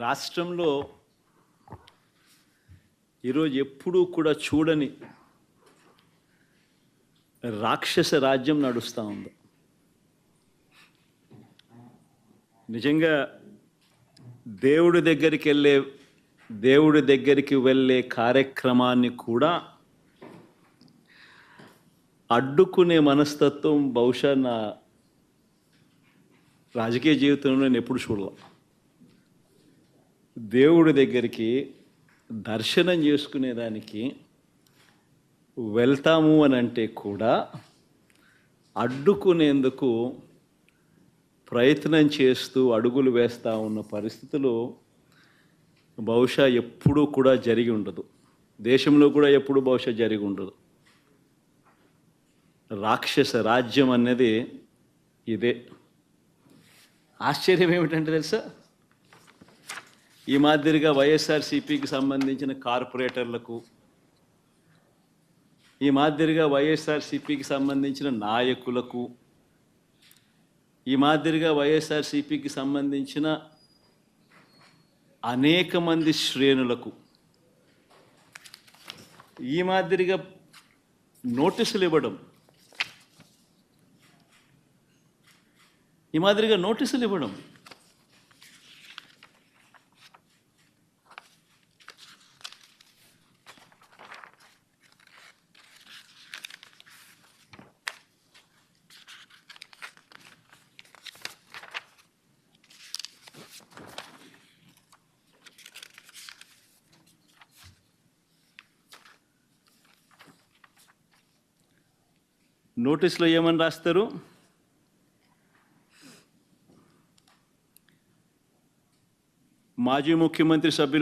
రాష్ట్రంలో ఈరోజు ఎప్పుడూ కూడా చూడని రాక్షస రాజ్యం నడుస్తూ ఉంది. నిజంగా దేవుడి దగ్గరికి వెళ్ళే కార్యక్రమాన్ని కూడా అడ్డుకునే మనస్తత్వం బహుశా నా రాజకీయ జీవితంలో నేను ఎప్పుడు చూడలే. దేవుడి దగ్గరికి దర్శనం చేసుకునేదానికి వెళ్తాము అని అంటే కూడా అడ్డుకునేందుకు ప్రయత్నం చేస్తూ అడుగులు వేస్తూ ఉన్న పరిస్థితులు బహుశా ఎప్పుడూ కూడా జరిగి ఉండదు. దేశంలో కూడా ఎప్పుడు బహుశా జరిగి ఉండదు. రాక్షస రాజ్యం అనేది ఇదే. ఆశ్చర్యం ఏమిటంటే తెలుసా, ఈ మాదిరిగా వైఎస్ఆర్సీపీకి సంబంధించిన కార్పొరేటర్లకు, ఈ మాదిరిగా వైఎస్ఆర్సీపీకి సంబంధించిన నాయకులకు, ఈ మాదిరిగా వైఎస్ఆర్సీపీకి సంబంధించిన అనేక మంది శ్రేణులకు ఈ మాదిరిగా నోటీసులు ఇవ్వడం, నోటీసులో ఏమని రాస్తారు? మాజీ ముఖ్యమంత్రి సభ్యులు